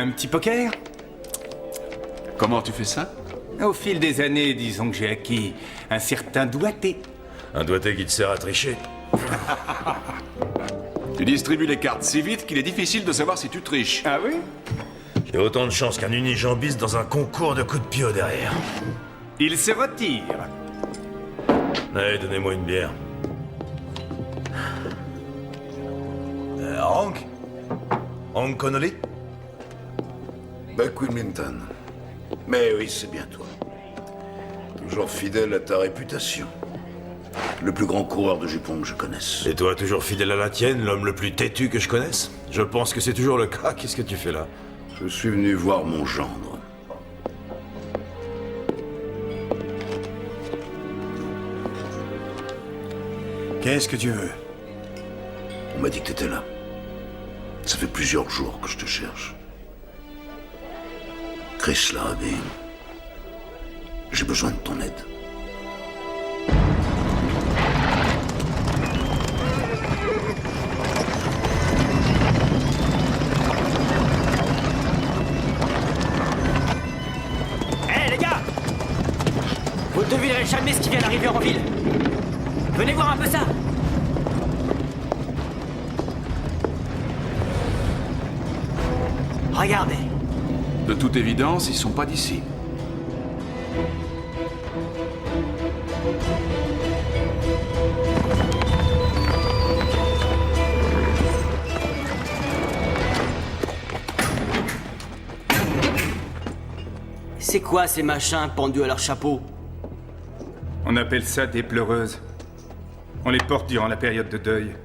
Un petit poker? Comment tu fais ça? Au fil des années, disons que j'ai acquis un certain doigté. Un doigté qui te sert à tricher. Tu distribues les cartes si vite qu'il est difficile de savoir si tu triches. Ah oui? J'ai autant de chance qu'un unijambiste dans un concours de coups de pied au derrière. Il se retire. Allez, donnez-moi une bière. Hank? Hank Connolly? Buck Wilmington. Mais oui, c'est bien toi. Toujours fidèle à ta réputation. Le plus grand coureur de jupons que je connaisse. Et toi, toujours fidèle à la tienne, l'homme le plus têtu que je connaisse? Je pense que c'est toujours le cas. Qu'est-ce que tu fais là? Je suis venu voir mon gendre. Qu'est-ce que tu veux? On m'a dit que t'étais là. Ça fait plusieurs jours que je te cherche. Chris Larrabee, j'ai besoin de ton aide. Hé les gars! Vous devinerez jamais ce qui vient d'arriver en ville. Venez voir un peu ça! Regardez! De toute évidence, ils sont pas d'ici. C'est quoi ces machins pendus à leur chapeau? On appelle ça des pleureuses. On les porte durant la période de deuil.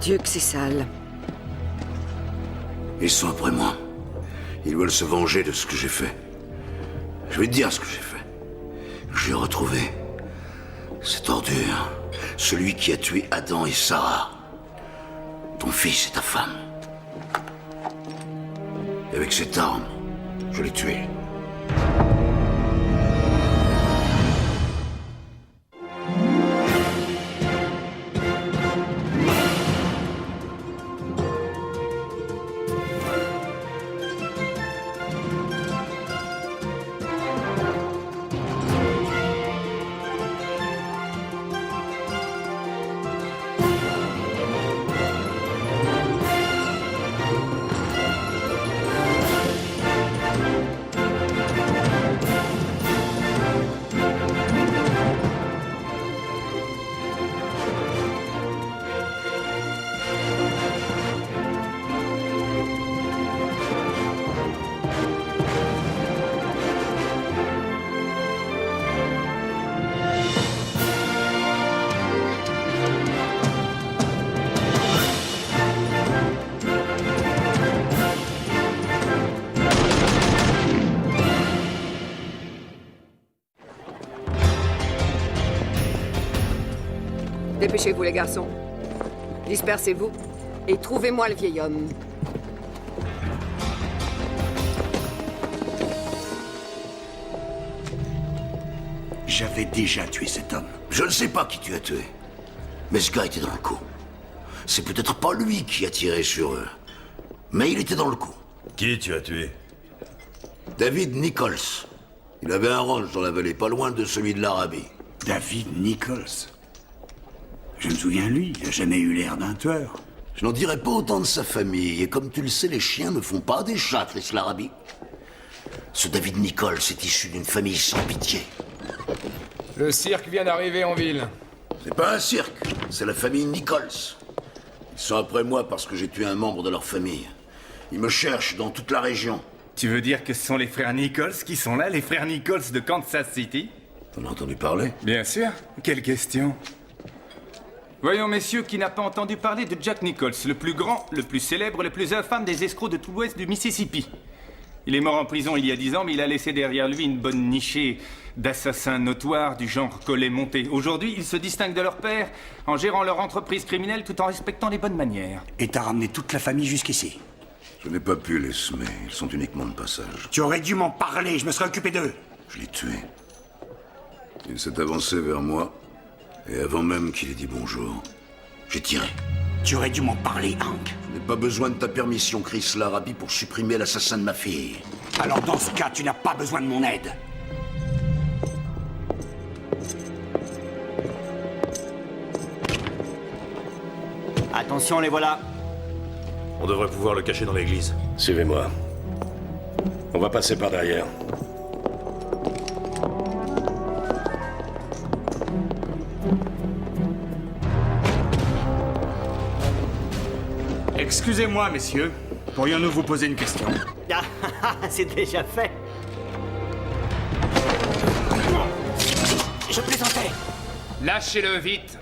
Dieu que c'est sale. Ils sont après moi. Ils veulent se venger de ce que j'ai fait. Je vais te dire ce que j'ai fait. J'ai retrouvé cette ordure. Celui qui a tué Adam et Sarah. Ton fils et ta femme. Et avec cette arme, je l'ai tué. Dépêchez-vous, les garçons. Dispersez-vous et trouvez-moi le vieil homme. J'avais déjà tué cet homme. Je ne sais pas qui tu as tué. Mais ce gars était dans le coup. C'est peut-être pas lui qui a tiré sur eux. Mais il était dans le coup. Qui tu as tué? David Nichols. Il avait un ranch dans la vallée, pas loin de celui de l'Arabie. David Nichols. Je me souviens de lui, il n'a jamais eu l'air d'un tueur. Je n'en dirai pas autant de sa famille, et comme tu le sais, les chiens ne font pas des chats, Chris Larrabee. Ce David Nichols est issu d'une famille sans pitié. Le cirque vient d'arriver en ville. C'est pas un cirque, c'est la famille Nichols. Ils sont après moi parce que j'ai tué un membre de leur famille. Ils me cherchent dans toute la région. Tu veux dire que ce sont les frères Nichols qui sont là, les frères Nichols de Kansas City? T'en as entendu parler? Bien sûr. Quelle question? Voyons, messieurs, qui n'a pas entendu parler de Jack Nichols, le plus grand, le plus célèbre, le plus infâme des escrocs de tout l'ouest du Mississippi. Il est mort en prison il y a 10 ans, mais il a laissé derrière lui une bonne nichée d'assassins notoires du genre collet-monté. Aujourd'hui, ils se distinguent de leur père en gérant leur entreprise criminelle tout en respectant les bonnes manières. Et t'as ramené toute la famille jusqu'ici. Je n'ai pas pu les semer, ils sont uniquement de passage. Tu aurais dû m'en parler, je me serais occupé d'eux. Je l'ai tué. Il s'est avancé vers moi, et avant même qu'il ait dit bonjour, j'ai tiré. Tu aurais dû m'en parler, Hank. Je n'ai pas besoin de ta permission, Chris Larabi, pour supprimer l'assassin de ma fille. Alors dans ce cas, tu n'as pas besoin de mon aide. Attention, les voilà. On devrait pouvoir le cacher dans l'église. Suivez-moi. On va passer par derrière. Excusez-moi, messieurs. Pourrions-nous vous poser une question? Ah, c'est déjà fait. Je plaisantais. Lâchez-le vite.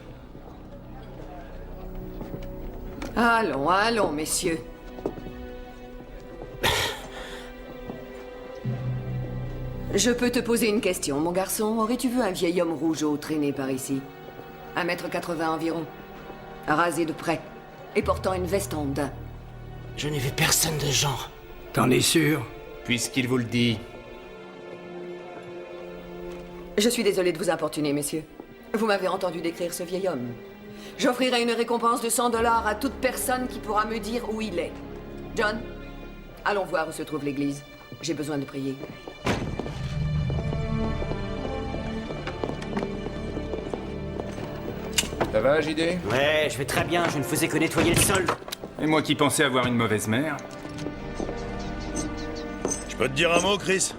Allons, allons, messieurs. Je peux te poser une question, mon garçon. Aurais-tu vu un vieil homme rougeau traîner par ici? 1,80 m environ. Rasé de près. Et portant une veste en daim. Je n'ai vu personne de genre. T'en es sûr? Puisqu'il vous le dit. Je suis désolé de vous importuner, messieurs. Vous m'avez entendu décrire ce vieil homme. J'offrirai une récompense de 100 $ à toute personne qui pourra me dire où il est. John, allons voir où se trouve l'église. J'ai besoin de prier. Ça va, JD? Ouais, je vais très bien, je ne faisais que nettoyer le sol. Et moi qui pensais avoir une mauvaise mère. Je peux te dire un mot, Chris?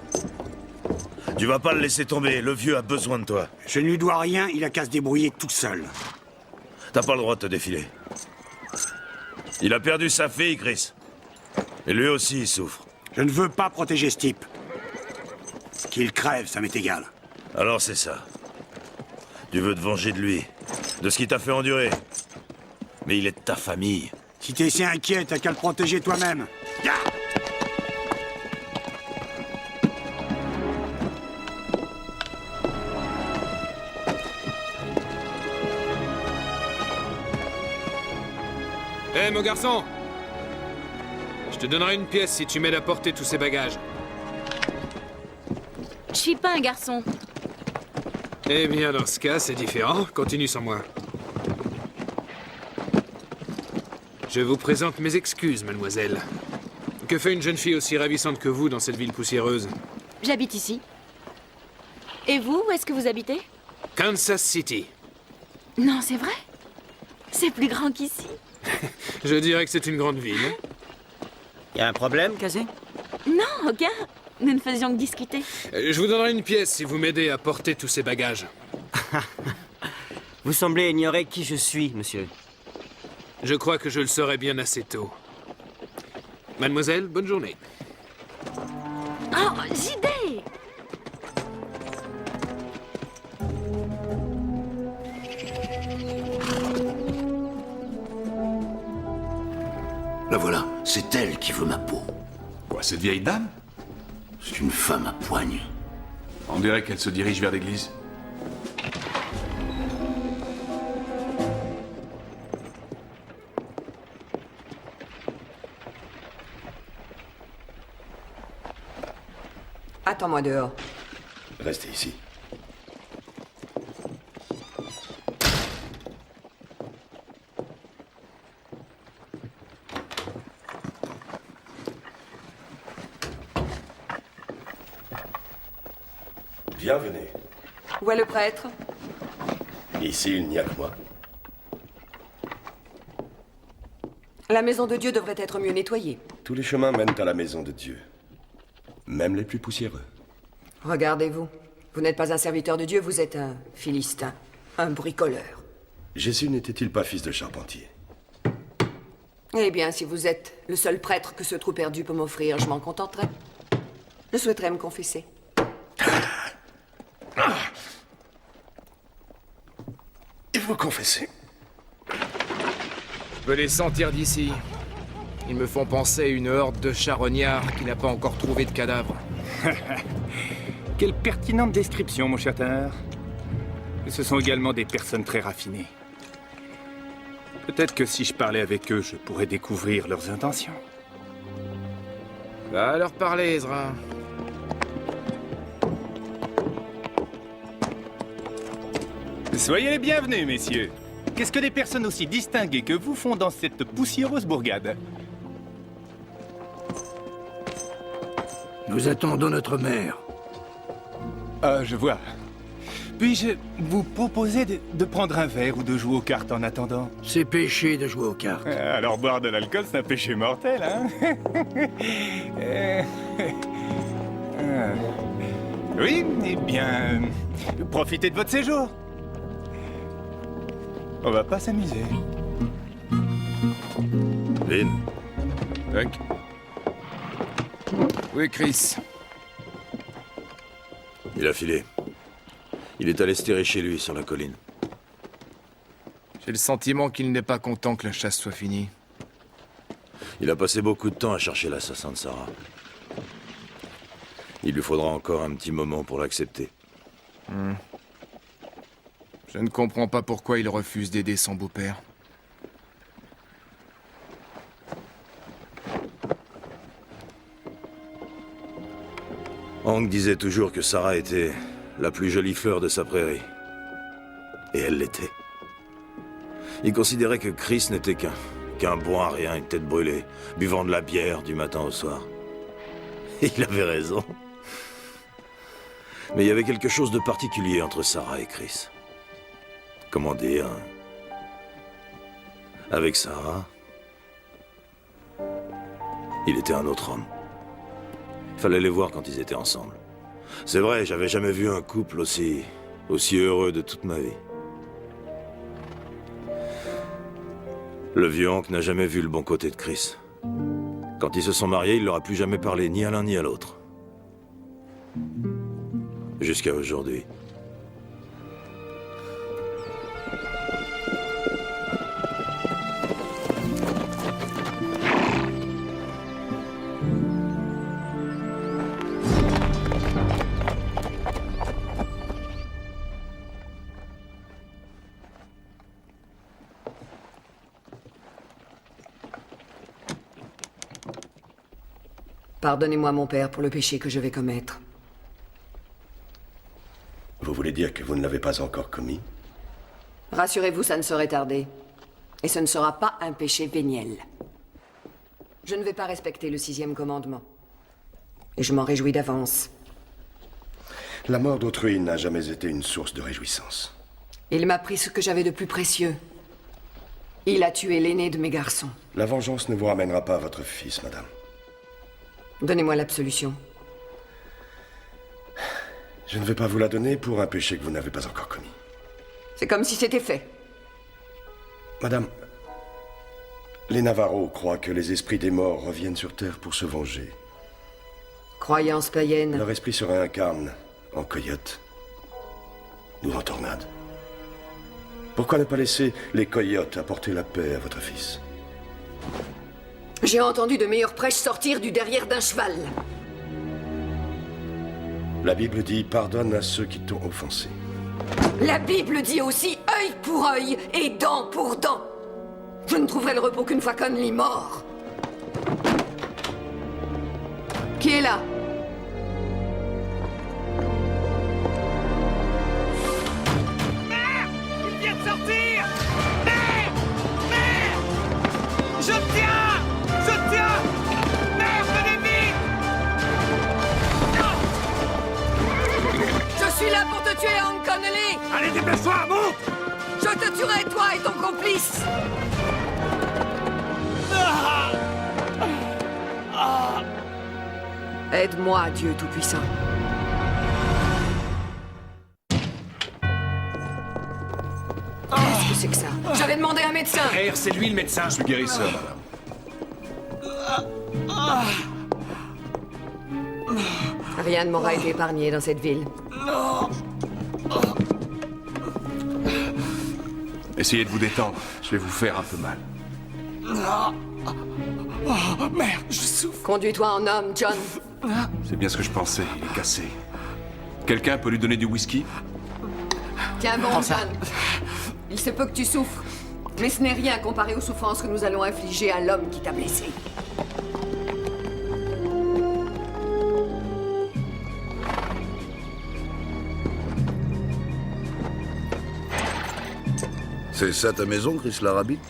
Tu vas pas le laisser tomber, le vieux a besoin de toi. Je ne lui dois rien, il a qu'à se débrouiller tout seul. T'as pas le droit de te défiler. Il a perdu sa fille, Chris. Et lui aussi, il souffre. Je ne veux pas protéger ce type. Qu'il crève, ça m'est égal. Alors c'est ça. Tu veux te venger de lui, de ce qu'il t'a fait endurer. Mais il est de ta famille. Si t'es si inquiet, t'as qu'à le protéger toi-même. Ya! Hé, mon garçon! Je te donnerai une pièce si tu m'aides à porter tous ces bagages. Je suis pas un garçon. Eh bien, dans ce cas, c'est différent. Continue sans moi. Je vous présente mes excuses, mademoiselle. Que fait une jeune fille aussi ravissante que vous dans cette ville poussiéreuse? J'habite ici. Et vous, où est-ce que vous habitez? Kansas City. Non, c'est vrai? C'est plus grand qu'ici. Je dirais que c'est une grande ville. Y a un problème, Kazé? Non, aucun. Nous ne faisions que discuter. Je vous donnerai une pièce si vous m'aidez à porter tous ces bagages. Vous semblez ignorer qui je suis, monsieur. Je crois que je le saurai bien assez tôt. Mademoiselle, bonne journée. Oh, JD! La voilà, c'est elle qui veut ma peau. Quoi, cette vieille dame? C'est une femme à poigne. On dirait qu'elle se dirige vers l'église. Attends-moi dehors. Restez ici. Bienvenue. Où est le prêtre? Ici, il n'y a que moi. La maison de Dieu devrait être mieux nettoyée. Tous les chemins mènent à la maison de Dieu. Même les plus poussiéreux. Regardez-vous. Vous n'êtes pas un serviteur de Dieu, vous êtes un philistin. Un bricoleur. Jésus n'était-il pas fils de charpentier? Eh bien, si vous êtes le seul prêtre que ce trou perdu peut m'offrir, je m'en contenterai. Je souhaiterais me confesser. Il faut confesser. Je peux les sentir d'ici. Ils me font penser à une horde de charognards qui n'a pas encore trouvé de cadavre. Quelle pertinente description, mon cher Tanner. Ce sont également des personnes très raffinées. Peut-être que si je parlais avec eux, je pourrais découvrir leurs intentions. Va leur parler, Ezra. Soyez les bienvenus, messieurs. Qu'est-ce que des personnes aussi distinguées que vous font dans cette poussiéreuse bourgade? Nous attendons notre mère. Ah, je vois. Puis-je vous proposer de prendre un verre ou de jouer aux cartes en attendant? C'est péché de jouer aux cartes. Alors boire de l'alcool, c'est un péché mortel, hein? Oui, eh bien... profitez de votre séjour. On va pas s'amuser. Lynn, Buck. Où est Chris? il a filé. Il est allé se terrer chez lui, sur la colline. J'ai le sentiment qu'il n'est pas content que la chasse soit finie. Il a passé beaucoup de temps à chercher l'assassin de Sarah. Il lui faudra encore un petit moment pour l'accepter. Je ne comprends pas pourquoi il refuse d'aider son beau-père. Hank disait toujours que Sarah était la plus jolie fleur de sa prairie. Et elle l'était. Il considérait que Chris n'était qu'un bon à rien, une tête brûlée, buvant de la bière du matin au soir. Et il avait raison. Mais il y avait quelque chose de particulier entre Sarah et Chris. Comment dire? Avec Sarah, il était un autre homme. Il fallait les voir quand ils étaient ensemble. C'est vrai, j'avais jamais vu un couple aussi heureux de toute ma vie. Le vieux Hank n'a jamais vu le bon côté de Chris. Quand ils se sont mariés, il leur a plus jamais parlé ni à l'un ni à l'autre. Jusqu'à aujourd'hui. Pardonnez-moi, mon père, pour le péché que je vais commettre. Vous voulez dire que vous ne l'avez pas encore commis? Rassurez-vous, ça ne saurait tarder. Et ce ne sera pas un péché véniel. Je ne vais pas respecter le 6e commandement. Et je m'en réjouis d'avance. La mort d'autrui n'a jamais été une source de réjouissance. Il m'a pris ce que j'avais de plus précieux. Il a tué l'aîné de mes garçons. La vengeance ne vous ramènera pas à votre fils, madame. Donnez-moi l'absolution. Je ne vais pas vous la donner pour un péché que vous n'avez pas encore commis. C'est comme si c'était fait. Madame, les Navarros croient que les esprits des morts reviennent sur Terre pour se venger. Croyance païenne. Leur esprit se réincarne en coyote ou en tornade. Pourquoi ne pas laisser les coyotes apporter la paix à votre fils? J'ai entendu de meilleurs prêches sortir du derrière d'un cheval. La Bible dit « Pardonne à ceux qui t'ont offensé ». La Bible dit aussi œil pour œil et dent pour dent. Je ne trouverai le repos qu'une fois Conley mort. Qui est là? Mère! Il vient de sortir! Mère! Mère! Je tiens! Je tiens! Mère, venez vite! Je suis là pour te tuer, Hank Connolly! Allez, dépêche-toi, monte! Je te tuerai, toi et ton complice! Aide-moi, Dieu Tout-Puissant. Qu'est-ce que c'est que ça? J'avais demandé un médecin! Frère, c'est lui le médecin. Je suis guérisseur, madame. Rien ne m'aura été épargné dans cette ville. Essayez de vous détendre. Je vais vous faire un peu mal. Merde, je souffre. Conduis-toi en homme, John. C'est bien ce que je pensais. Il est cassé. Quelqu'un peut lui donner du whisky? Tiens bon, John. Il se peut que tu souffres, mais ce n'est rien comparé aux souffrances que nous allons infliger à l'homme qui t'a blessé. C'est ça ta maison, Chris Larrabee?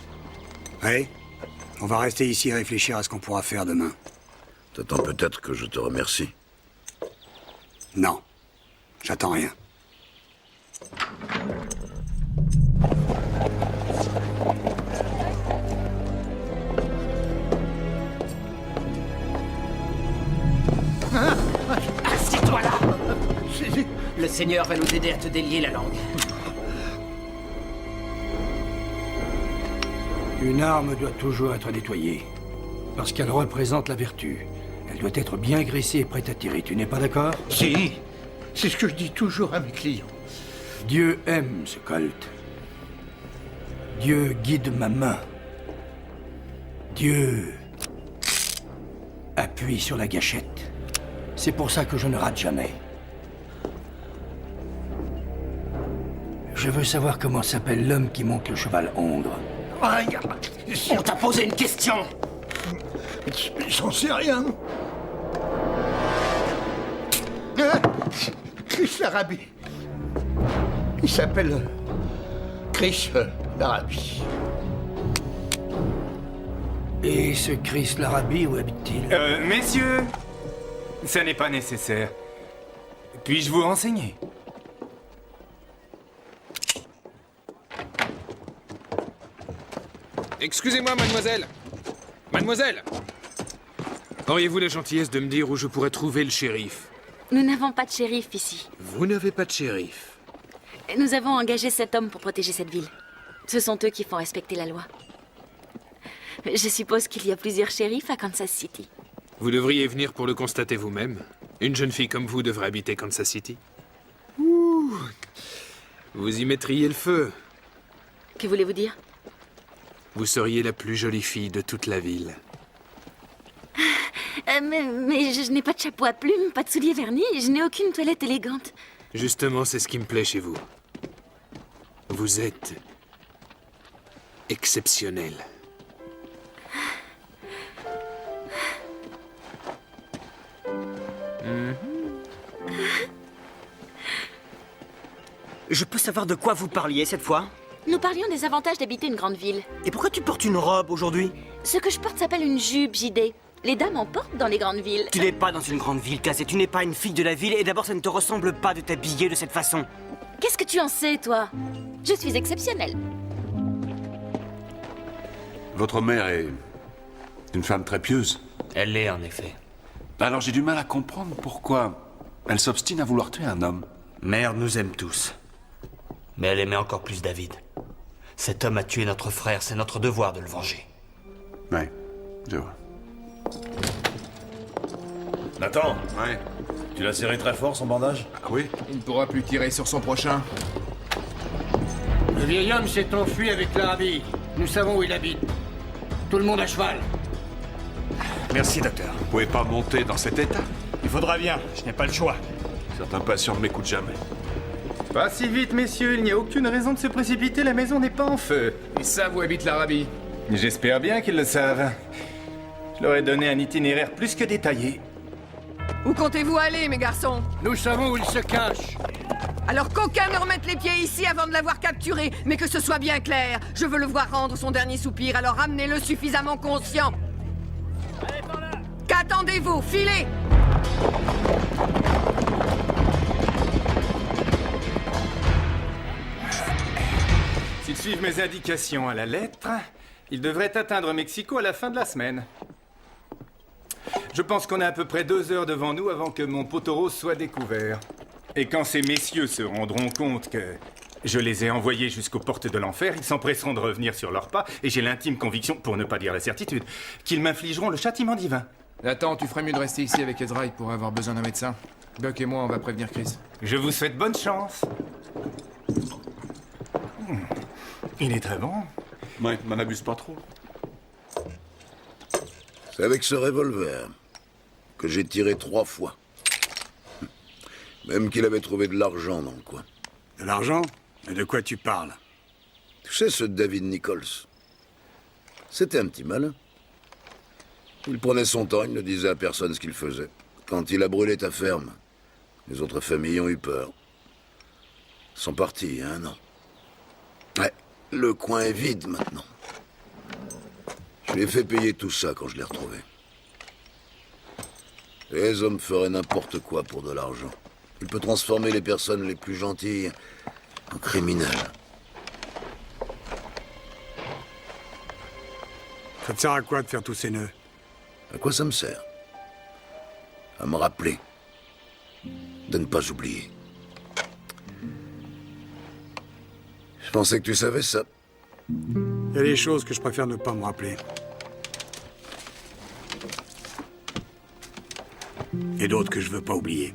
Oui. On va rester ici et réfléchir à ce qu'on pourra faire demain. T'attends peut-être que je te remercie. Non. J'attends rien. Assieds-toi là! Le Seigneur va nous aider à te délier la langue. Une arme doit toujours être nettoyée. Parce qu'elle représente la vertu. Elle doit être bien graissée et prête à tirer. Tu n'es pas d'accord? Si. C'est ce que je dis toujours à mes clients. Dieu aime ce Colt. Dieu guide ma main. Dieu appuie sur la gâchette. C'est pour ça que je ne rate jamais. Je veux savoir comment s'appelle l'homme qui monte le cheval hongre. On t'a posé une question! J'en sais rien. Chris Larrabee. Il s'appelle Chris Larrabee. Et ce Chris Larrabee, où habite-t-il? Messieurs, ça n'est pas nécessaire. Puis-je vous renseigner? Excusez-moi, mademoiselle. Mademoiselle! Auriez-vous la gentillesse de me dire où je pourrais trouver le shérif? Nous n'avons pas de shérif ici. Vous n'avez pas de shérif? Nous avons engagé 7 hommes pour protéger cette ville. Ce sont eux qui font respecter la loi. Je suppose qu'il y a plusieurs shérifs à Kansas City. Vous devriez venir pour le constater vous-même. Une jeune fille comme vous devrait habiter Kansas City. Ouh! Vous y mettriez le feu. Que voulez-vous dire? Vous seriez la plus jolie fille de toute la ville. Mais je n'ai pas de chapeau à plumes, pas de souliers vernis, je n'ai aucune toilette élégante. Justement, c'est ce qui me plaît chez vous. Vous êtes exceptionnel. Je peux savoir de quoi vous parliez cette fois? Nous parlions des avantages d'habiter une grande ville. Et pourquoi tu portes une robe aujourd'hui? Ce que je porte s'appelle une jupe, JD. Les dames en portent dans les grandes villes. Tu n'es pas dans une grande ville, Cassé. Tu n'es pas une fille de la ville. Et d'abord, ça ne te ressemble pas de t'habiller de cette façon. Qu'est-ce que tu en sais, toi? Je suis exceptionnelle. Votre mère est une femme très pieuse. Elle l'est, en effet. Alors j'ai du mal à comprendre pourquoi elle s'obstine à vouloir tuer un homme. Mère nous aime tous. Mais elle aimait encore plus David. Cet homme a tué notre frère, c'est notre devoir de le venger. Ouais, je vois. Nathan, Ouais. tu l'as serré très fort son bandage? Ah oui? Il ne pourra plus tirer sur son prochain. Le vieil homme s'est enfui avec Larrabee. Nous savons où il habite. Tout le monde à cheval. Merci, docteur. Vous pouvez pas monter dans cet état? Il faudra bien, je n'ai pas le choix. Certains patients ne m'écoutent jamais. Pas si vite, messieurs, il n'y a aucune raison de se précipiter, la maison n'est pas en feu. Ils savent où habite l'Arabie. J'espère bien qu'ils le savent. Je leur ai donné un itinéraire plus que détaillé. Où comptez-vous aller, mes garçons? Nous savons où il se cache. Alors qu'aucun ne remette les pieds ici avant de l'avoir capturé, mais que ce soit bien clair. Je veux le voir rendre son dernier soupir, alors ramenez-le suffisamment conscient. Qu'attendez-vous? Filez! S'ils suivent mes indications à la lettre, ils devraient atteindre Mexico à la fin de la semaine. Je pense qu'on a à peu près 2 heures devant nous avant que mon poteau soit découvert. Et quand ces messieurs se rendront compte que je les ai envoyés jusqu'aux portes de l'enfer, ils s'empresseront de revenir sur leurs pas, et j'ai l'intime conviction, pour ne pas dire la certitude, qu'ils m'infligeront le châtiment divin. Attends, tu ferais mieux de rester ici avec Ezra, il pourrait avoir besoin d'un médecin. Buck et moi, on va prévenir Chris. Je vous souhaite bonne chance. Il est très bon. Ouais, m'en abuse pas trop. C'est avec ce revolver que j'ai tiré 3 fois. Même qu'il avait trouvé de l'argent dans le coin. De l'argent? Mais de quoi tu parles? Tu sais, ce David Nichols, c'était un petit malin. Il prenait son temps, il ne disait à personne ce qu'il faisait. Quand il a brûlé ta ferme, les autres familles ont eu peur. Ils sont partis, il y a 1 an. Ouais, Le coin est vide maintenant. Je lui ai fait payer tout ça quand je l'ai retrouvé. Les hommes feraient n'importe quoi pour de l'argent. Il peut transformer les personnes les plus gentilles en criminels. Ça te sert à quoi de faire tous ces nœuds? À quoi ça me sert? À me rappeler. De ne pas oublier. Je pensais que tu savais ça. Il y a des choses que je préfère ne pas me rappeler. Et d'autres que je veux pas oublier.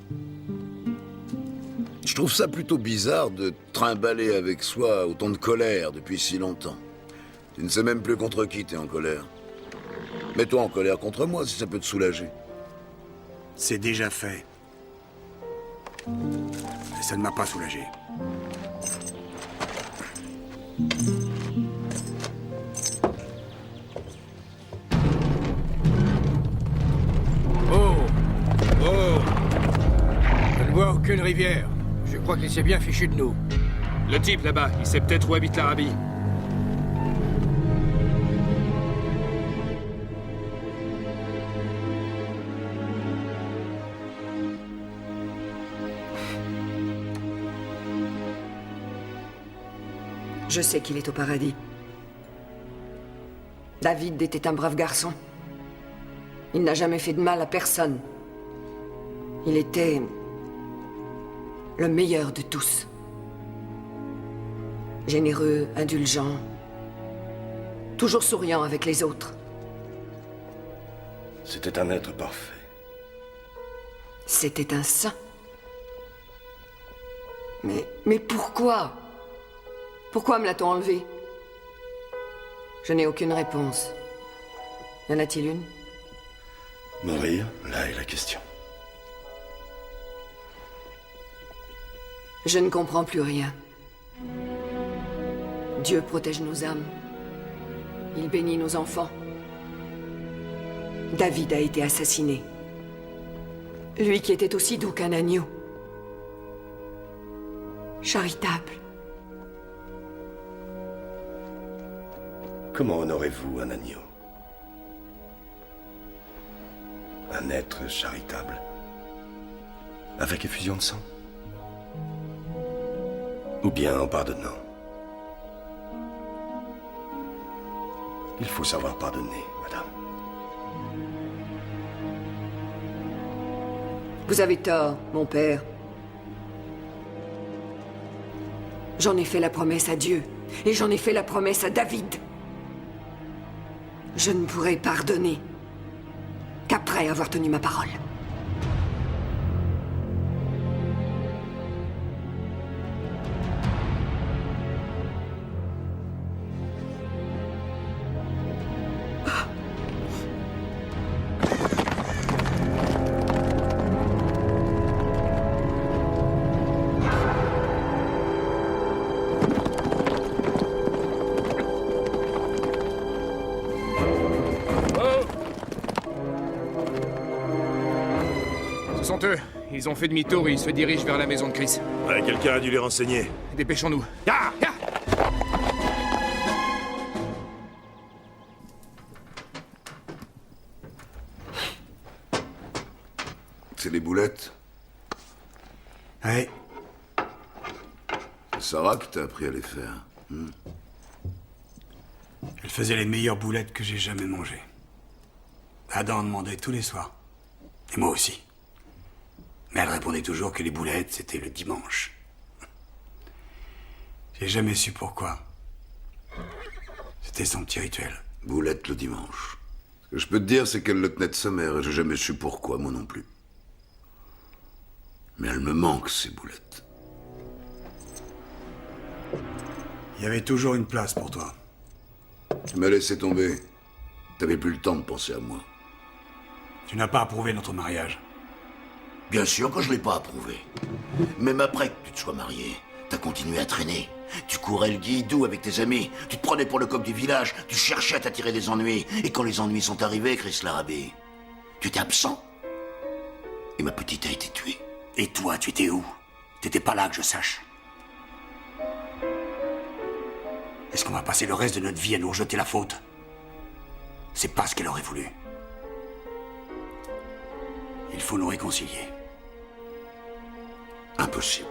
Je trouve ça plutôt bizarre de trimballer avec soi autant de colère depuis si longtemps. Tu ne sais même plus contre qui t'es en colère. Mets-toi en colère contre moi si ça peut te soulager. C'est déjà fait. Et ça ne m'a pas soulagé. Oh! Oh! Je ne vois aucune rivière. Je crois qu'il s'est bien fichu de nous. Le type là-bas, il sait peut-être où habite l'Arabie. Je sais qu'il est au paradis. David était un brave garçon. Il n'a jamais fait de mal à personne. Il était le meilleur de tous. Généreux, indulgent, toujours souriant avec les autres. C'était un être parfait. C'était un saint. Mais pourquoi? Pourquoi me l'a-t-on enlevé? Je n'ai aucune réponse. Y en a-t-il une? Mourir, là est la question. Je ne comprends plus rien. Dieu protège nos âmes. Il bénit nos enfants. David a été assassiné. Lui qui était aussi doux qu'un agneau. Charitable. Comment honorez-vous un agneau? Un être charitable? Avec effusion de sang? Ou bien en pardonnant? Il faut savoir pardonner, madame. Vous avez tort, mon père. J'en ai fait la promesse à Dieu, et j'en ai fait la promesse à David. Je ne pourrai pardonner qu'après avoir tenu ma parole. Ce sont eux. Ils ont fait demi-tour et ils se dirigent vers la maison de Chris. Ouais, quelqu'un a dû les renseigner. Dépêchons-nous. C'est les boulettes. Ouais. C'est Sarah qui t'a appris à les faire. Elle faisait les meilleures boulettes que j'ai jamais mangées. Adam en demandait tous les soirs. Et moi aussi. Mais elle répondait toujours que les boulettes, c'était le dimanche. J'ai jamais su pourquoi. C'était son petit rituel. Boulettes le dimanche. Ce que je peux te dire, c'est qu'elle le tenait de sa mère, et j'ai jamais su pourquoi, moi non plus. Mais elle me manque, ces boulettes. Il y avait toujours une place pour toi. Tu m'as laissé tomber. T'avais plus le temps de penser à moi. Tu n'as pas approuvé notre mariage. Bien sûr que je l'ai pas approuvé. Même après que tu te sois marié, t'as continué à traîner. Tu courais le guidou avec tes amis. Tu te prenais pour le coq du village. Tu cherchais à t'attirer des ennuis. Et quand les ennuis sont arrivés, Chris l'Arabie, tu étais absent. Et ma petite a été tuée. Et toi, tu étais où? T'étais pas là que je sache. Est-ce qu'on va passer le reste de notre vie à nous rejeter la faute? C'est pas ce qu'elle aurait voulu. Il faut nous réconcilier. Impossible.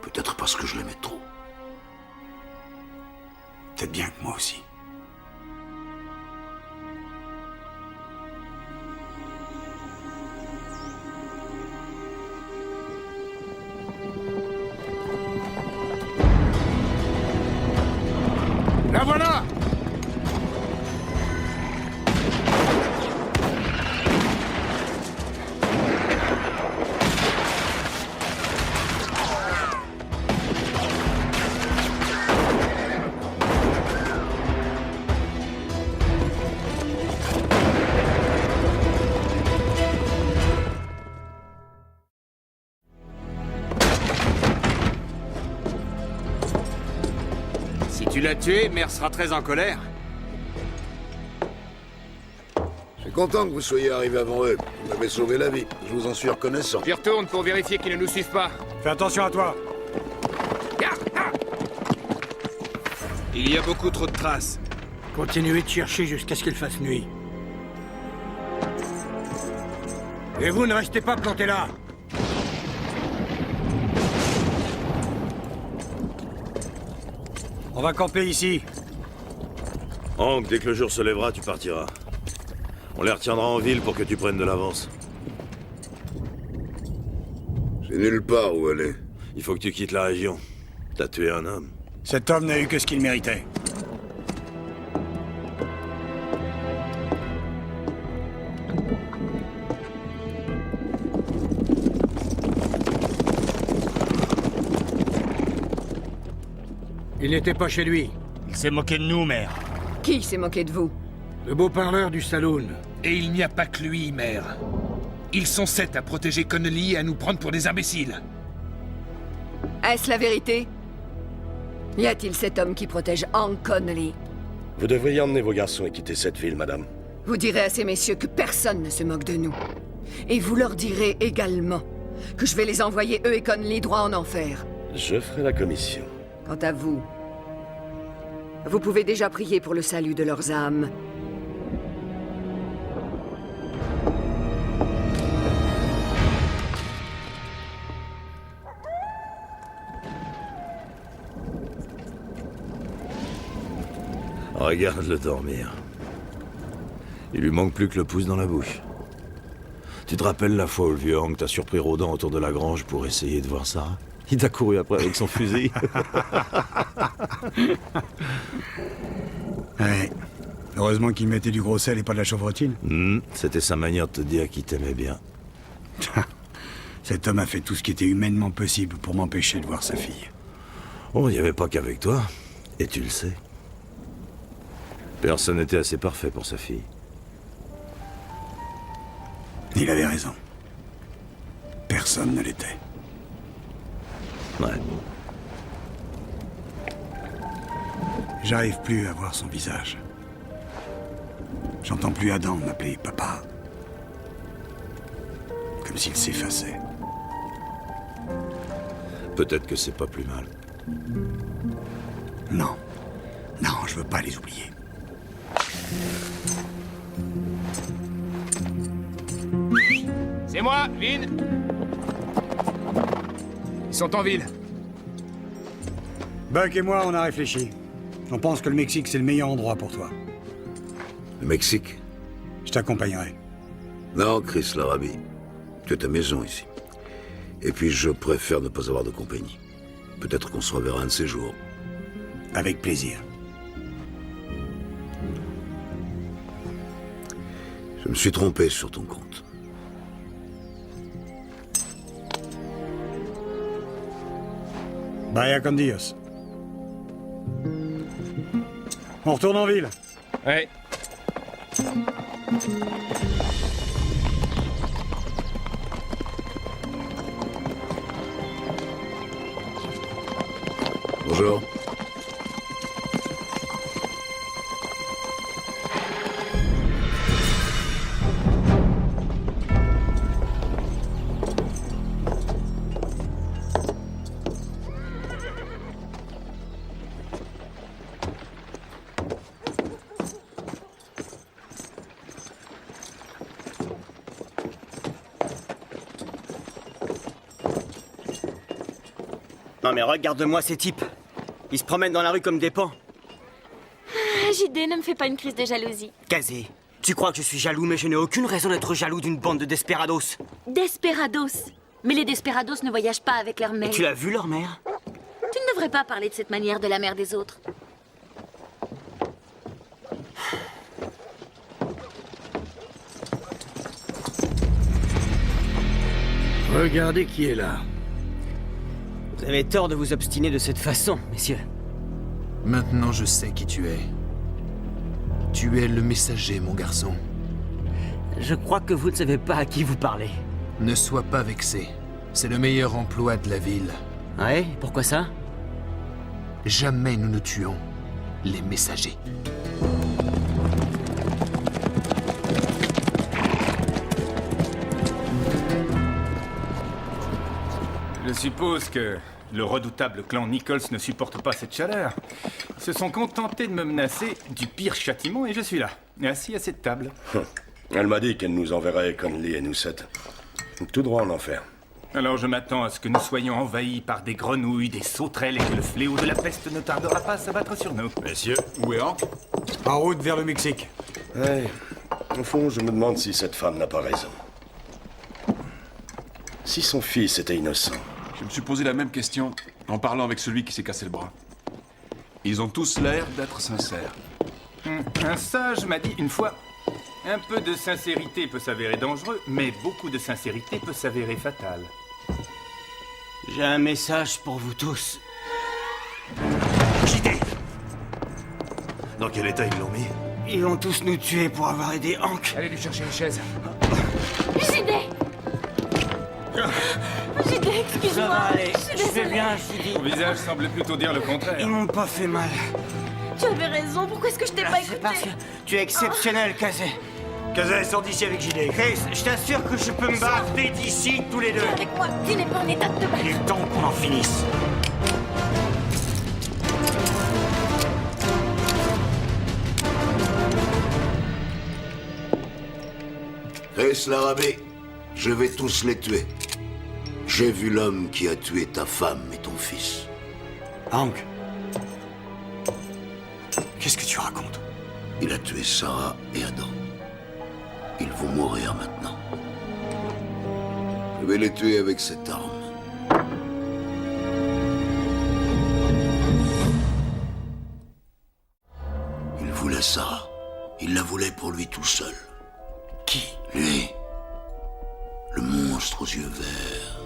Peut-être parce que je l'aimais trop. Peut-être bien que moi aussi. La voilà! Si tu l'as tué, Mère sera très en colère. Je suis content que vous soyez arrivé avant eux. Vous m'avez sauvé la vie. Je vous en suis reconnaissant. J'y retourne pour vérifier qu'ils ne nous suivent pas. Fais attention à toi. Il y a beaucoup trop de traces. Continuez de chercher jusqu'à ce qu'il fasse nuit. Et vous ne restez pas plantés là. On va camper ici. Hank, dès que le jour se lèvera, tu partiras. On les retiendra en ville pour que tu prennes de l'avance. C'est nulle part où aller. Il faut que tu quittes la région. T'as tué un homme. Cet homme n'a eu que ce qu'il méritait. Il n'était pas chez lui. Il s'est moqué de nous, mère. Qui s'est moqué de vous? Le beau parleur du saloon. Et il n'y a pas que lui, mère. Ils sont 7 à protéger Connelly et à nous prendre pour des imbéciles. Est-ce la vérité? Y a-t-il cet homme qui protège Hank Connelly? Vous devriez emmener vos garçons et quitter cette ville, madame. Vous direz à ces messieurs que personne ne se moque de nous. Et vous leur direz également que je vais les envoyer, eux et Connelly, droit en enfer. Je ferai la commission. Quant à vous, vous pouvez déjà prier pour le salut de leurs âmes. Regarde-le dormir. Il lui manque plus que le pouce dans la bouche. Tu te rappelles la fois où le vieux Hank t'a surpris rôdant autour de la grange pour essayer de voir Sarah? Il t'a couru après avec son fusil. Ouais. Heureusement qu'il mettait du gros sel et pas de la chevrotine. C'était sa manière de te dire qu'il t'aimait bien. Cet homme a fait tout ce qui était humainement possible pour m'empêcher de voir sa fille. Oh, il n'y avait pas qu'avec toi. Et tu le sais. Personne n'était assez parfait pour sa fille. Il avait raison. Personne ne l'était. Ouais. J'arrive plus à voir son visage. J'entends plus Adam m'appeler papa. Comme s'il s'effaçait. Peut-être que c'est pas plus mal. Non. Non, je veux pas les oublier. C'est moi, Vin. Ils sont en ville. Buck et moi, on a réfléchi. On pense que le Mexique, c'est le meilleur endroit pour toi. Le Mexique? Je t'accompagnerai. Non, Chris Larrabee. Tu as ta maison ici. Et puis je préfère ne pas avoir de compagnie. Peut-être qu'on se reverra un de ces jours. Avec plaisir. Je me suis trompé sur ton compte. Vaya con Dios. On retourne en ville. Ouais. Bonjour. mais regarde-moi ces types. Ils se promènent dans la rue comme des pans. Ah, JD, ne me fais pas une crise de jalousie. Kazé, tu crois que je suis jaloux, mais je n'ai aucune raison d'être jaloux d'une bande de desperados. Desperados. Mais les desperados ne voyagent pas avec leur mère. Et tu l'as vu, leur mère? Tu ne devrais pas parler de cette manière de la mère des autres. Regardez qui est là. Vous avez tort de vous obstiner de cette façon, messieurs. Maintenant, je sais qui tu es. Tu es le messager, mon garçon. Je crois que vous ne savez pas à qui vous parlez. Ne sois pas vexé. C'est le meilleur emploi de la ville. Ouais, pourquoi ça? Jamais nous ne tuons les messagers. Je suppose que le redoutable clan Nichols ne supporte pas cette chaleur. Ils se sont contentés de me menacer du pire châtiment et je suis là, assis à cette table. Elle m'a dit qu'elle nous enverrait Conley et nous 7. Tout droit en enfer. Alors je m'attends à ce que nous soyons envahis par des grenouilles, des sauterelles et que le fléau de la peste ne tardera pas à s'abattre sur nous. Messieurs, où est Hank? En route vers le Mexique. Ouais. Au fond, je me demande si cette femme n'a pas raison. Si son fils était innocent. Je me suis posé la même question en parlant avec celui qui s'est cassé le bras. Ils ont tous l'air d'être sincères. Un sage m'a dit une fois, un peu de sincérité peut s'avérer dangereux, mais beaucoup de sincérité peut s'avérer fatale. J'ai un message pour vous tous. JD! Dans quel état ils l'ont mis? Ils vont tous nous tuer pour avoir aidé Hank. Allez lui chercher une chaise. JD! JD, excuse-moi. Ça va aller, Je suis je vais désolée. bien, je dis. Ton visage semble plutôt dire le contraire. Ils m'ont pas fait mal. Tu avais raison, pourquoi est-ce que je t'ai pas C'est écouté? parce que tu es exceptionnel, Kazé. Kazé, sors d'ici avec JD. Chris, je t'assure que je peux me barrer d'ici tous les deux. Viens avec moi, tu n'es pas en état de te battre. Il est temps qu'on en finisse. Chris Larabé, je vais tous les tuer. J'ai vu l'homme qui a tué ta femme et ton fils. Hank. Qu'est-ce que tu racontes? Il a tué Sarah et Adam. Ils vont mourir maintenant. Je vais les tuer avec cette arme. Il voulait Sarah. Il la voulait pour lui tout seul. Qui? Lui. Le monstre aux yeux verts.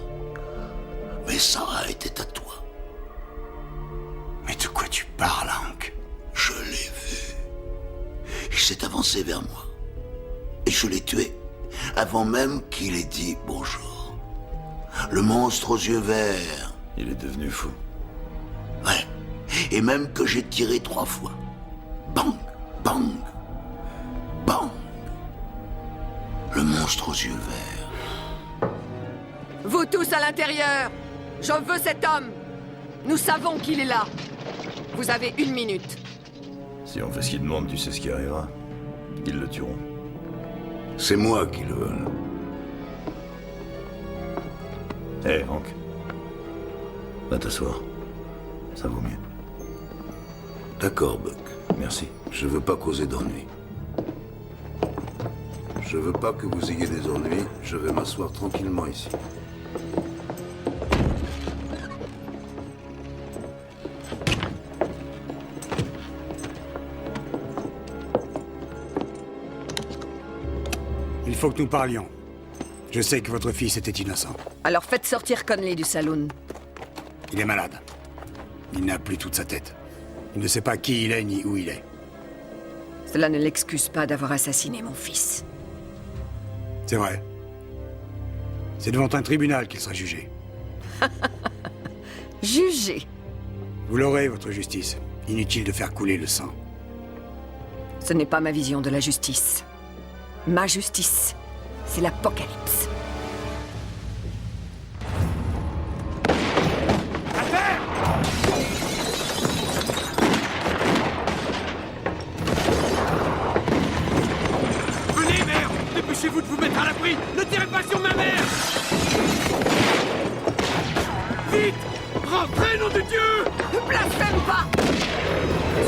Mais Sarah était à toi. Mais de quoi tu parles, Hank? Je l'ai vu. Il s'est avancé vers moi. Et je l'ai tué. Avant même qu'il ait dit bonjour. Le monstre aux yeux verts. Il est devenu fou. Ouais. Et même que j'ai tiré 3 fois. Bang, bang, bang. Le monstre aux yeux verts. Vous tous à l'intérieur, je veux cet homme. Nous savons qu'il est là. Vous avez 1 minute. Si on fait ce qu'ils demandent, tu sais ce qui arrivera. Ils le tueront. C'est moi qui le veux. Hé, Hank. Va t'asseoir. Ça vaut mieux. D'accord, Buck. Merci. Je veux pas causer d'ennuis. Je veux pas que vous ayez des ennuis. Je vais m'asseoir tranquillement ici. Il faut que nous parlions. Je sais que votre fils était innocent. Alors faites sortir Conley du saloon. Il est malade. Il n'a plus toute sa tête. Il ne sait pas qui il est ni où il est. Cela ne l'excuse pas d'avoir assassiné mon fils. C'est vrai. C'est devant un tribunal qu'il sera jugé. Jugé. Vous l'aurez, votre justice. Inutile de faire couler le sang. Ce n'est pas ma vision de la justice. Ma justice, c'est l'apocalypse. Venez, mère! Dépêchez-vous de vous mettre à l'abri! Ne tirez pas sur ma mère! Vite! Rentrez, nom blasphème pas!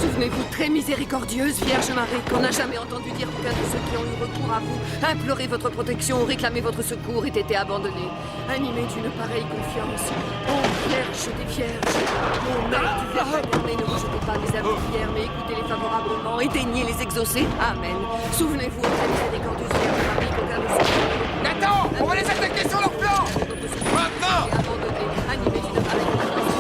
Souvenez-vous, très miséricordieuse Vierge Marie, qu'on n'a jamais entendu dire qu'aucun de ceux qui ont eu recours à vous, imploré votre protection ou réclamé votre secours, ait été abandonné. Animé d'une pareille confiance. Ô Vierge des Vierges, ô Mère du Verbe incarné, ne rejetez pas mes âmes prières, mais écoutez-les favorablement et daignez les exaucer. Amen. Souvenez-vous, ô très miséricordieuse Vierge Marie, qu'aucun de ceux qui ont eu recours... Nathan, on va les attaquer sur leur flanc! Maintenant! Abandonné, animé d'une pareille confiance.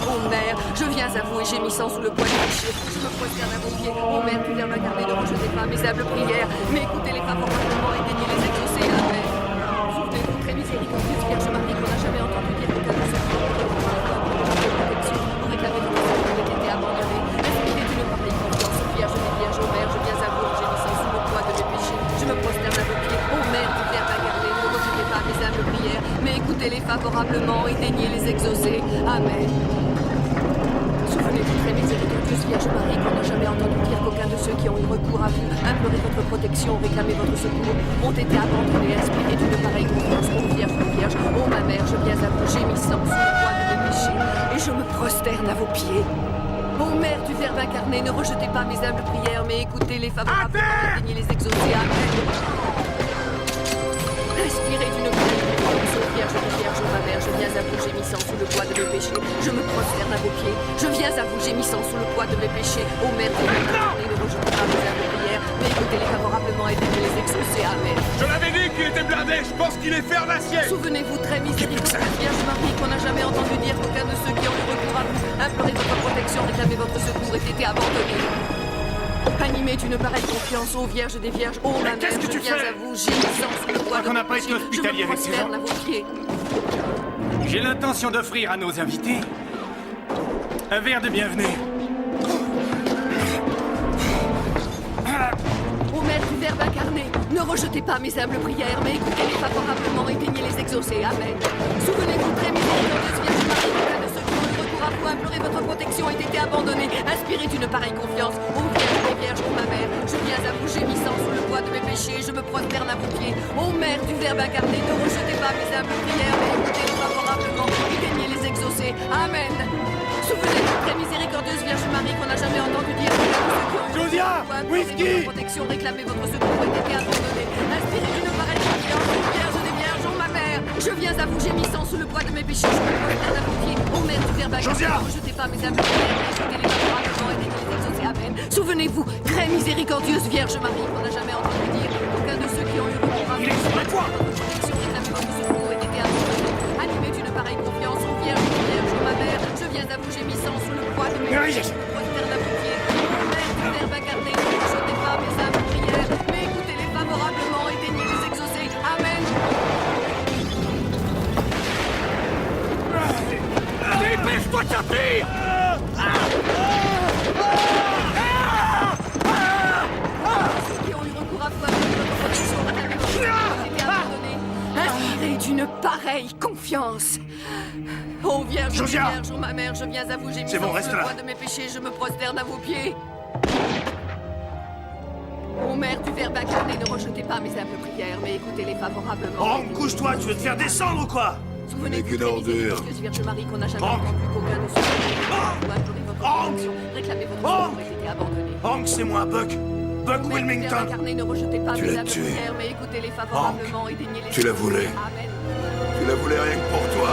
Ô Mère, je viens à vous et gémissant sous le poids du péché. Je me prosterne à vos pieds. Ô Mère du Verbe incarné, ne rejetez pas mes humbles prières, mais écoutez-les favorablement et daignez les exaucer. Amen. Souvenez-vous, très miséricordieuse Vierge Marie, qu'on n'a jamais entendu dire qu'aucun de ceux qui ont eu recours à votre protection ou réclamé votre secours ait été abandonné. Inspirez d'une pareille confiance, Vierge des Vierges. Ô Mère, je viens à vous en gémissant sous le poids de mes péchés. Je me prosterne à vos pieds. Ô Mère du Verbe incarné, ne rejetez pas mes humbles prières, mais écoutez-les favorablement et daignez les exaucer. Amen. Souvenez-vous, très miséricordieuse Vierge Marie, qu'on n'a jamais entendu dire qu'aucun de ceux qui ont eu recours à vous, imploré votre protection, réclamé votre secours, ont été abandonnés, inspirés d'une pareille confiance. Ô Vierge des Vierges, ô ma Mère, je viens à vous gémissant sous le poids de mes péchés, et je me prosterne à vos pieds. Ô Mère du Verbe incarné, ne rejetez pas mes humbles prières, mais écoutez-les favorablement et daignez les exaucer. Amen. Inspirez d'une pareille confiance, ô Vierge des Vierges, ô ma Mère, je viens à vous gémissant sous le poids de mes péchés, je me prosterne à vos pieds. Je viens à vous gémissant sous le poids de mes péchés, ô Mère du Verbe incarné, ne rejetez pas mes humbles prières, mais écoutez-les favorablement et daignez les exaucer. Amen. Je l'avais dit qu'il était blindé, je pense qu'il est fer d'acier! Souvenez-vous, très miséricordieuse Vierge Marie, qu'on n'a jamais entendu dire qu'aucun de ceux qui ont eu recours à vous, imploré votre protection, réclamé votre secours, ait été abandonné. Animé d'une pareille confiance, ô Vierge des Vierges, ô ma Mère, je viens à vous gémissant sous le poids de mes péchés, je me prosterne à vos pieds. J'ai l'intention d'offrir à nos invités un verre de bienvenue. Ô Mère du Verbe incarné, ne rejetez pas mes humbles prières, mais écoutez-les favorablement et daignez les exaucer. Amen. Souvenez-vous, très miséricordieuse Vierge Marie, qu'aucun de ceux qui ont eu recours à vous, imploré votre protection, ait été abandonné. Inspirez d'une pareille confiance. Ô Vierge des Vierges, ô ma Mère, je viens à vous gémissant sous le poids de mes péchés, je me prosterne à vos pieds. Ô Mère du Verbe incarné, ne rejetez pas mes humbles prières, mais écoutez-les favorablement et daignez les exaucer. Amen. Souvenez-vous, très miséricordieuse Vierge Marie, qu'on n'a jamais entendu dire qu'aucun de ceux qui ont eu Josiah, whisky! votre protection, réclamé votre secours, ait été abandonné. Inspirez d'une pareille confiance, ô Vierge des Vierges, ô ma Mère, je viens à vous gémissant sous le poids de mes péchés, je me prosterne à vos pieds. Ô Mère du Verbe incarné, ne rejetez pas mes humbles prières, mais écoutez-les favorablement et daignez les exaucer. Amen. Souvenez-vous, très miséricordieuse Vierge Marie, qu'on n'a jamais entendu dire qu'aucun de ceux qui ont eu recours à vous, votre protection, réclamé votre secours, ait été abandonné. Animé d'une pareille confiance, ô Vierge des Vierges, ô ma Mère, je viens à vous gémissant sous le poids de mes péchés, je me prosterne à vos pieds. Ô Mère du Verbe incarné, ne rejetez pas mes humbles prières, mais écoutez-les favorablement et daignez les exaucer. Amen. Dépêche-toi de sortir! Ceux qui ont eu recours à vous, votre protection, réclamé votre secours, ait été abandonné. Inspirez d'une pareille confiance. Ô Vierge des Vierges, ô ma Mère, je viens à vous gémissant sous le poids de mes péchés, je me prosterne à vos pieds. Ô Mère du Verbe incarné, ne rejetez pas mes humbles prières, mais écoutez-les favorablement. Oh, couche-toi, tu veux te faire descendre ou quoi? Souvenez-vous, très miséricordieuse Vierge Marie, qu'on n'a jamais entendu qu'aucun de ceux qui ont imploré votre protection, réclamé votre secours, ait été abandonné. Hank, c'est moi, Buck. Buck Ô Mère du Verbe Wilmington. incarné, ne rejetez pas Tu mes l'as humbles tué. prières, mais écoutez-les favorablement et daignez les tu la exaucer. voulais. Amen. Tu la voulais rien que pour toi.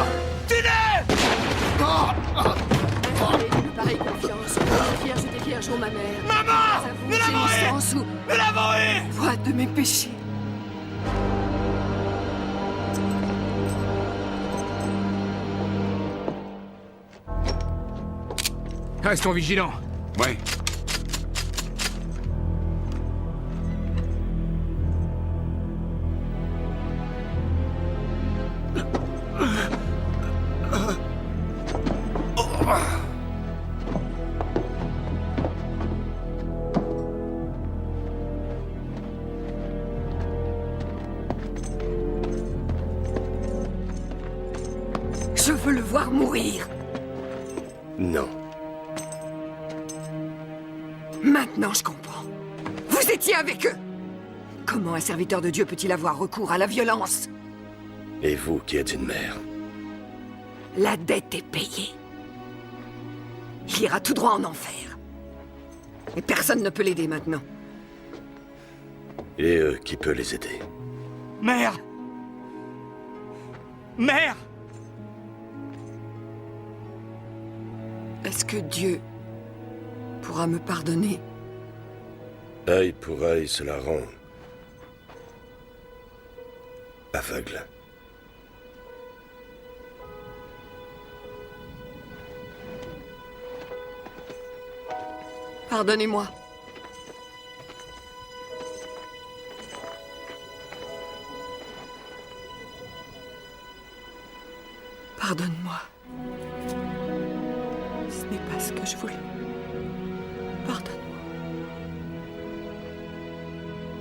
Une pareille confiance, Vierge des Vierges, ô ma Mère. Maman! Nous l'avons sous Nous l'avons eu! poids de mes péchés. Restons vigilants. Ouais. Je veux le voir mourir. Non. Maintenant, je comprends. Vous étiez avec eux. Comment un serviteur de Dieu peut-il avoir recours à la violence? Et vous qui êtes une mère. La dette est payée. il ira tout droit en enfer. Et personne ne peut l'aider maintenant. Et qui peut les aider? Mère! Mère! Est-ce que Dieu pourra me pardonner? Œil pour œil se la rend aveugle. Pardonnez-moi. Pardonne-moi. Ce n'est pas ce que je voulais. Pardonne-moi.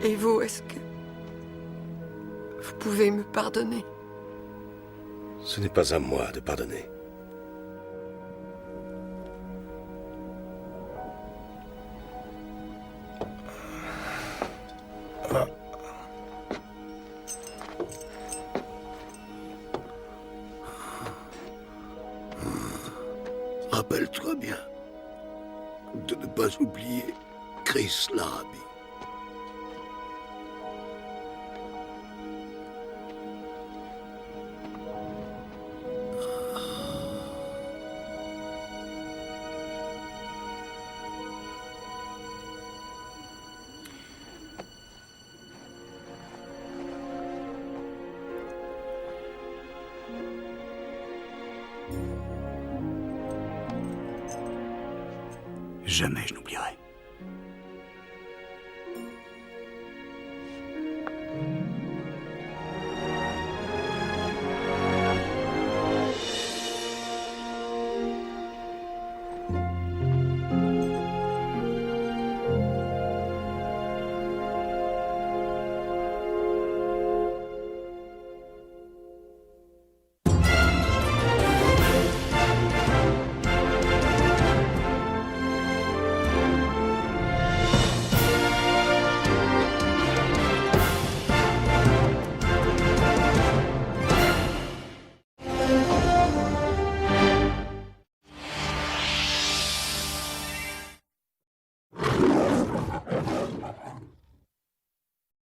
Et vous, est-ce que vous pouvez me pardonner? Ce n'est pas à moi de pardonner. Rappelle-toi bien de ne pas oublier Chris l'Arabi. Jamais je n'oublierai.